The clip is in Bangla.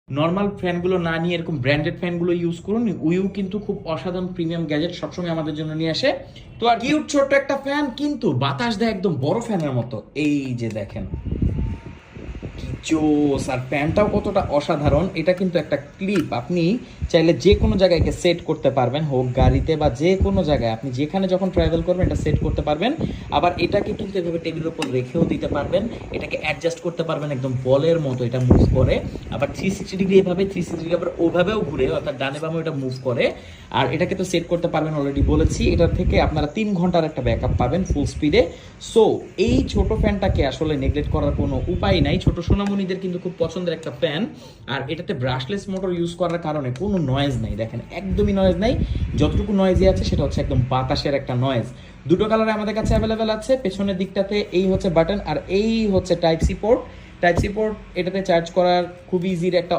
নরমাল ফ্যানগুলো না নিয়ে এরকম ব্র্যান্ডেড ফ্যানগুলো ইউজ করুন। উইউ কিন্তু খুব অসাধারণ প্রিমিয়াম গ্যাজেট সবসময় আমাদের জন্য নিয়ে আসে। তো আর কিউট ছোট্ট একটা ফ্যান, কিন্তু বাতাস দেয় একদম বড় ফ্যানের মতো। এই যে দেখেন কি জোস, আর ফ্যানটাও কতটা অসাধারণ। এটা কিন্তু একটা ক্লিপ, আপনি চাইলে যে কোনো জায়গায় সেট করতে পারবেন, হোক গাড়িতে বা যে কোনো জায়গায় আপনি যেখানে যখন ট্রাভেল করবেন এটা সেট করতে পারবেন। আবার এটাকে কিন্তু এভাবে টেবিলের উপর রেখেও দিতে পারবেন, এটাকে অ্যাডজাস্ট করতে পারবেন একদম বলের মতো এটা মুভ করে। আবার 360 ডিগ্রি এভাবে, 360 ডিগ্রি আবার ওভাবেও ঘুরে, অর্থাৎ ডানে বামে এটা মুভ করে। আর এটাকে তো সেট করতে পারবেন, অলরেডি বলেছি। এটার থেকে আপনারা 3 ঘন্টার একটা ব্যাকআপ পাবেন ফুল স্পিডে। সো এই ছোট ফ্যানটাকে আসলে নেগলেক্ট করার কোনো উপায় নাই। ছোট সোনামণিদের কিন্তু খুব পছন্দের একটা ফ্যান। আর এটাতে ব্রাশলেস মোটর ইউজ করার কারণে কোনো নয়েজ নাই, দেখেন একদমই নয়েজ নাই। যতটুকু নয়েজই আছে সেটা হচ্ছে একদম বাতাসের একটা নয়েজ। দুটো কালারে আমাদের কাছে অ্যাভেলেবেল আছে। পেছনের দিকটাতে এই হচ্ছে বাটন, আর এই হচ্ছে type C port. Type C port, এটাতে চার্জ করার খুব ইজির একটা